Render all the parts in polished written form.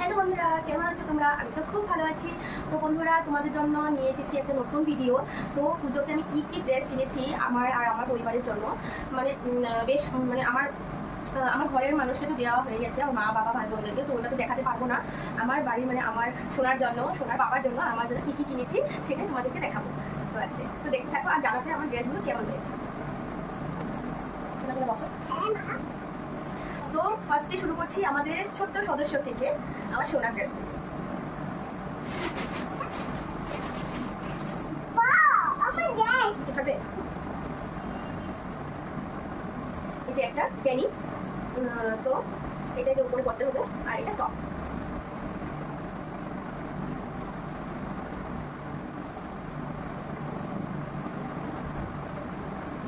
Hello বন্ধুরা, কেমন আছো তোমরা? আমি তো খুব ভালো আছি। তো বন্ধুরা, তোমাদের জন্য নিয়ে এসেছি একটা নতুন ভিডিও। তো পুজোতে আমি কি ড্রেস কিনেছি আমার আর আমার পরিবারের জন্য, মানে বেশ মানে আমার ঘরের মানুষকে তো দেওয়া হয়ে গেছে, আমার মা বাবা ভাই বোনদেরকে, তো ওটা তো দেখাতে পারবো না। আমার বাড়ি মানে আমার সোনার জন্য, সোনার বাবার জন্য, আমার জন্য কী কী কিনেছি সেটাই তোমাদেরকে দেখাবো। তো আজকে তো দেখতে থাকো আর জানাতে আমার ড্রেসগুলো কেমন হয়েছে। তো ফার্স্টে শুরু করছি আমাদের ছোট্ট সদস্য থেকে, আমার সোনার ড্রেস থেকে। এই যে একটা চেনি, তো এটা যে উপরে পড়তে হবে, আর এটা টপ।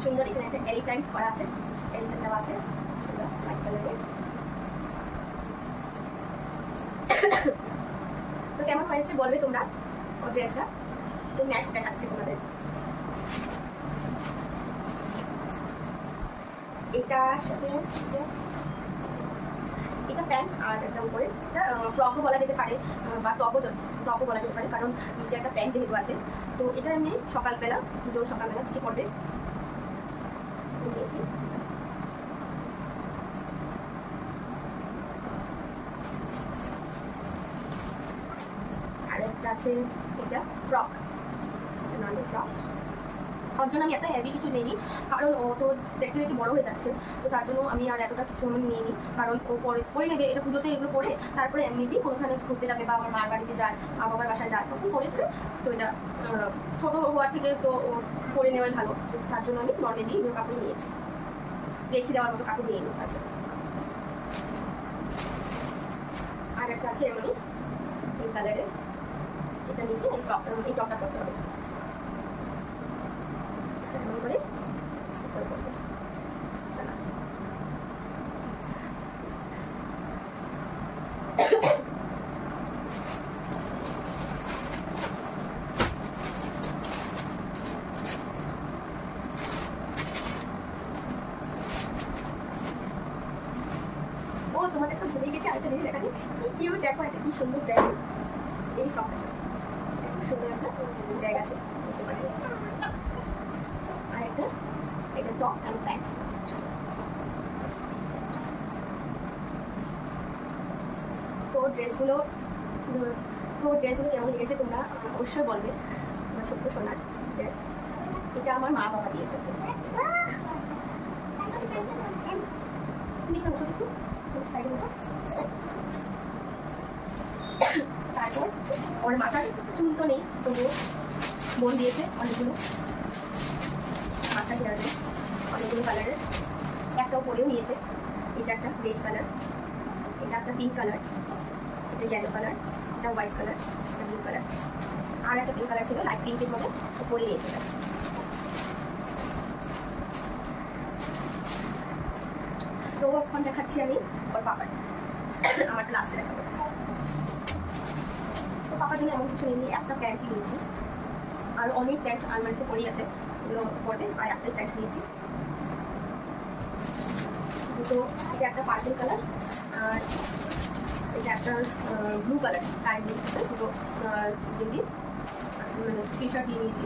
সুন্দর, এখানে একটা এলিফ্যান্ট করা আছে, এলিফ্যান্ট দেওয়া আছে সুন্দর হোয়াইট কালারের। তো কেমন হয়েছে বলবে তোমরা ও ড্রেসটা। তো নেক্সট দেখাচ্ছি তোমাদের। এটার সাথে এটা প্যান্ট, আর একটা উপরে এটা ফ্রকও বলা যেতে পারে বা টপও বলা যেতে পারে, কারণ নিচে একটা প্যান্ট যেহেতু আছে। তো এটা এমনি সকালবেলা, পুজোর সকালবেলা থেকে পড়বে নিয়েছি। আর একটা আছে এটা ফ্রক, নর্মাল ফ্রক। ওর জন্য আমি এত হেভি কিছু নিইনি, কারণ ও তো দেখতে দেখতে বড় হয়ে যাচ্ছে। তো তার জন্য আমি আর এতটা কিছু আমি নিইনি, কারণ ও পরে নেবে এটা পুজোতে, এগুলো পরে তারপরে এমনিতেই কোনোখানে ঘুরতে যাবে বা আমার মার বাড়িতে যায়, মা বাবার বাসায় যায়, তখন পরে তো এটা ছোটো হওয়ার থেকে তো ও পরে নেওয়াই ভালো। তার জন্য আমি নর্মালি এগুলো কাপড় নিয়েছি, রেখে দেওয়ার মতো কাপড় নিয়ে নিই তার জন্য। আর একটা আছে এমনি পিঙ্ক কালারের, এটা নিচে এই ফ্রকটা, এই টপটা করতে হবে এমন করে তোমাদের একটা ভুলে গেছে আরেকটা জিনিস দেখানি, কি কিউট দেখো, একটা কি সুন্দর ব্যাগ। এই ফ্রকটা খুব সুন্দর একটা ব্যাগ আছে, আর একটা এটা টপ অ্যান্ড প্যান্ট। তো ড্রেসগুলো কেমন লেগেছে তোমরা অবশ্যই বলবে। আমার ছোট্ট সোনার ড্রেস, এটা আমার মা বাবা দিয়েছে। তারপর ওর মাথার চুল তো নেই, তবুও বোন দিয়েছে অনেকগুলো মাথা হেয়ার, অনেকগুলো কালারের। একটাও পরেও নিয়েছে, এটা একটা বেজ কালার, এটা একটা পিঙ্ক কালার, এটা ইয়েলো কালার, এটা হোয়াইট কালার, এটা ব্লু কালার, আর একটা পিঙ্ক কালার ছিল লাইট পিঙ্কের মধ্যে, তো পরে নিয়েছে। তো এখন দেখাচ্ছি আমি ওর পাপার, আমার লাস্টে দেখাবো। তো পাপার জন্য এমন কিছু নেই, একটা প্যান্টই নিয়েছি, আর অনেক প্যান্ট আলমারিতে পড়ে আছে, এগুলো পড়বে, আর একটাই প্যান্ট নিয়েছি। তো এটা একটা পার্পল কালার, আর এটা একটা ব্লু কালার, তাই দুটো টি শার্ট নিয়ে নিয়েছি,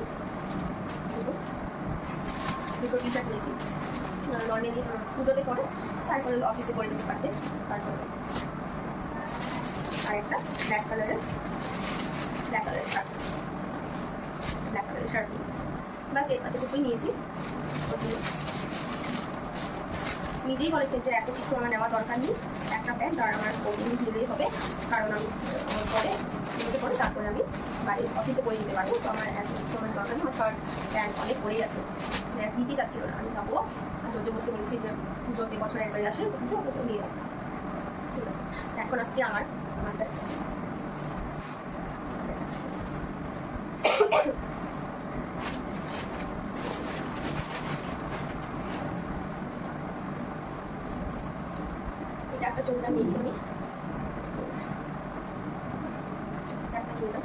দুটো টি শার্ট নিয়েছি নর্মালি পুজোতে পরে, তারপরে অফিসে পরে যেতে পারবে তার জন্য। আর একটা ব্ল্যাক কালারের শার্ট নিয়েছি, বাস এতটুকুই নিয়েছি। নিজেই বলেছেন যে এত কিছু আমার নেওয়ার দরকার নেই, একটা প্যান্ট আর আমার কোটিং দিলেই হবে, কারণ আমি পরে তারপরে আমি বাড়ির অফিসে পরে নিতে পারবো। তো আমার এত কিছু আমার দরকার নেই, আমার শার্ট প্যান্ট অনেক পরেই আছে, নিতে যাচ্ছিল না। আমি যাবো জোর বসতে বলেছি যে পুজোতে বছর একবারে আসে, তো পুজো নিয়ে রাখবো, ঠিক আছে। এখন আসছি আমারটা। এটা একটা চুলটা নিয়েছি আমি, একটা চুলটা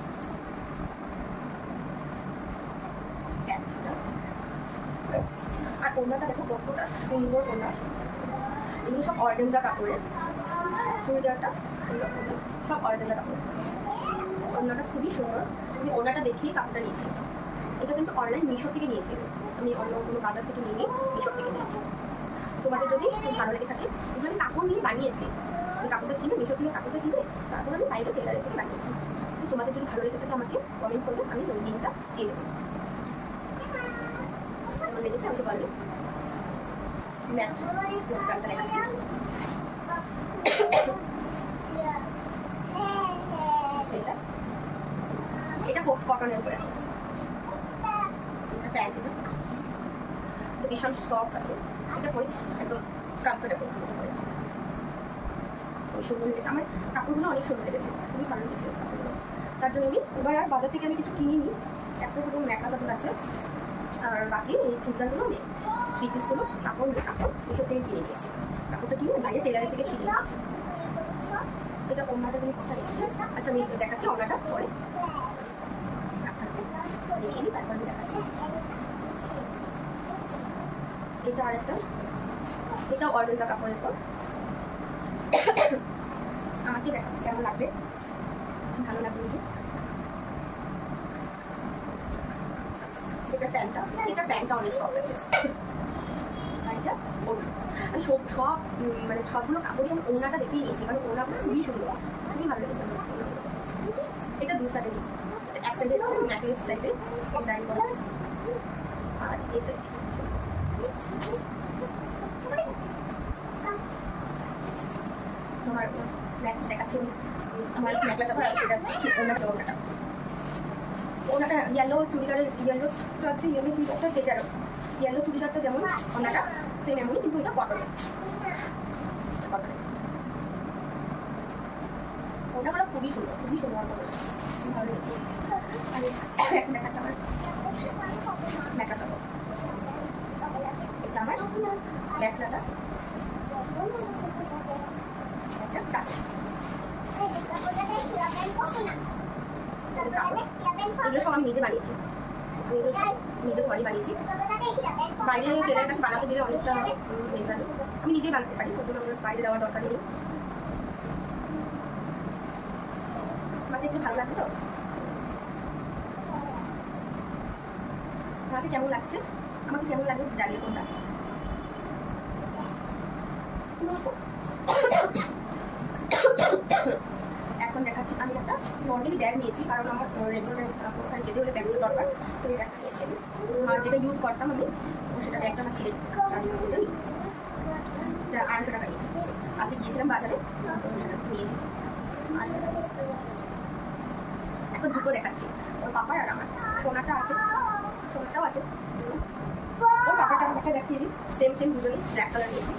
আর ওড়নাটা দেখো কতটা সুন্দর ওড়না, এগুলো সব অর্গানজা কাপড়ের। চুড়িদারটা সব অর্গানজা কাপড়। ওড়নাটা খুবই সুন্দর, আমি ওড়নাটা দেখিয়ে কাপড়টা নিয়েছি। এটা কিন্তু অনলাইন মিশো থেকে নিয়েছি, আমি অন্য কোনো বাজার থেকে নিয়ে মিশো থেকে নিয়েছি। তোমাদের যদি খুব ভালো লেগে থাকে, এগুলো আমি কাপড় নিয়ে বানিয়েছি, আমি কাপড়টা কিনে মিশো থেকে কাপড়টা কিনে তারপর আমি বাইরে টেলারের থেকে বানিয়েছি। তো তোমাদের যদি ভালো লেগে থাকে আমাকে কমেন্ট করবে, আমি ওই লিঙ্কটা দিয়ে দেবো। কেমন লেগেছে আমাকে বলবে। নেক্সট গানটা দেখাচ্ছি। সেটা এটা কটনের উপরে আছে, এটা প্যান্ট, এটা ভীষণ সফট আছে, এটা পরে একদম কমফোর্টেবল পরে সুন্দর লেগেছে। আমার কাপড়গুলো অনেক সুন্দর লেগেছে, খুবই ভালো লেগেছে কাপড়গুলো। তার জন্য আমি এবার আর বাজার থেকে আমি কিছু কিনিনি, একটা শুধু ন্যাকড়া চাদর আছে আর বাকি এই চুড়িদারগুলো নেই, 3 পিসগুলো কাপড় এসব থেকে কিনে নিয়েছি। কাপড়টা কিনে বাইরে টেলারের থেকে শিখে নিয়েছি। এটা ওড়নাটা তুমি কোথায় রেখেছি? আচ্ছা আমি দেখাচ্ছি ওড়নাটা পরে, দেখিয়ে দিই তারপর আমি দেখাচ্ছি। এটা আরেকটা, এটা অর্গানজা কাপড়ের পর। আমাকে দেখা কেমন লাগবে, ভালো লাগবে নাকি। এটা প্যান্টটা অনেক সফট আছে। আমি সব মানে সবগুলো কাপড়ই আমি ওড়নাটা দেখেই নিয়েছি, কারণ ওড়নাগুলো খুবই সুন্দর, খুবই ভালো লেগেছে আমার। এটা 2 সাইডেরই, এক সাইডে নেকলেস টাইপের ডিজাইন করা, আর এই সাইড তোমার নেক্সট দেখাচ্ছি আমার নেকলেস চাপড়, সেটা ওনাটা ইয়েলো চুড়িদারের, ইয়েলো আছে, ইয়েলো চুড়িদারটা যেটার ইয়েলো চুড়িদারটা যেমন ওনাটা সেম এমনই, কিন্তু এটা কটনের। ওনাগুলো খুবই সুন্দর, খুবই সুন্দর, ভালো লেগেছে। আর এখন দেখাচ্ছে আমার ন্যাকড়া চাদর, এটা আমার ন্যাকড়াটা একটা চাদর। এগুলো সব আমি নিজে বানিয়েছি, নিজে ঘরে বানিয়েছি। বাইরে টেলারের কাছে বানাতে দিলে অনেকটা মেজানি, আমি নিজেই বানাতে পারি, ওর জন্য আমার বাইরে দেওয়ার দরকার নেই। আমাকে একটু ভালো লাগবে তো, আমাকে কেমন লাগছে, আমাকে কেমন লাগবে জানিয়ে কোনটা। এখন দেখাচ্ছি আমি একটা নর্মালি ব্যাগ নিয়েছি, কারণ আমার রেগুলার ওখানে যেতে হলে ব্যাগগুলো দরকার, তো এই ব্যাগটা নিয়েছি আমি। আর যেটা ইউজ করতাম আমি, সেটা ব্যাগটা আমার ছিঁড়ে গেছে, তার জন্য ওটা নিয়েছি। এটা 250 টাকা নিয়েছি, আগে গিয়েছিলাম বাজারে, সেটা নিয়ে এসেছি 250 টাকা নিয়েছি। এখন জুতো দেখাচ্ছি, ওর পাপার আর আমার সোনাটা আছে, সোনাটাও আছে, ওর পাপাটা আমাকে দেখিয়ে দিই। সেম সেম দুজনেই ব্ল্যাক কালার নিয়েছি।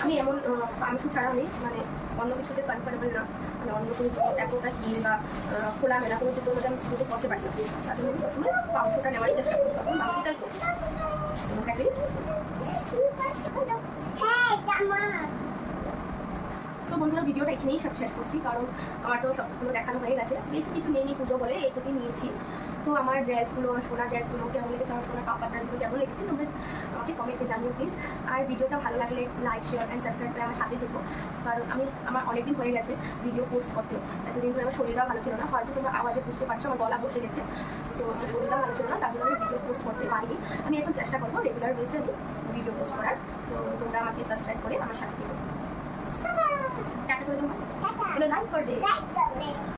আমি এমন পামশু ছাড়া আমি মানে অন্য কিছুতে কমফোর্টেবল না, মানে অন্য কোনো এতটা হিল বা খোলা মেলা কোনো জুতোর মধ্যে আমি জুতো করতে পারি না, তার জন্য আমি সবসময় পামশুটা নেওয়ারই চেষ্টা করি, তখন পামশুটাই করি। তো বন্ধুরা ভিডিওটা এখানেই সব শেষ করছি, কারণ আমার তো সবগুলো দেখানো হয়ে গেছে, বেশি কিছু নেই, পুজো বলে এইটুকুই নিয়েছি। তো আমার ড্রেসগুলো, আমার সোনার ড্রেসগুলো কেমন লেগেছে, আমার সোনার কাপড় ড্রেসগুলো কেমন লেগেছে তোমরা আমাকে কমেন্টে জানিও প্লিজ। আর ভিডিওটা ভালো লাগলে লাইক, শেয়ার অ্যান্ড সাবস্ক্রাইব করে আমার সাথে থেকো, কারণ আমার অনেকদিন হয়ে গেছে ভিডিও পোস্ট করতে, এতদিন ধরে আমার শরীরটাও ভালো ছিল না, হয়তো তোমরা আওয়াজে বুঝতে পারছো আমার গলা বসে গেছে, তো আমার শরীরটাও ভালো ছিল না, তার জন্য আমি ভিডিও পোস্ট করতে পারিনি। আমি এখন চেষ্টা করবো রেগুলার বেসে আমি ভিডিও পোস্ট করার, তো তোমরা আমাকে সাবস্ক্রাইব করে আমার সাথে থেকো। টাটা করে তোমরা লাইক করে দে।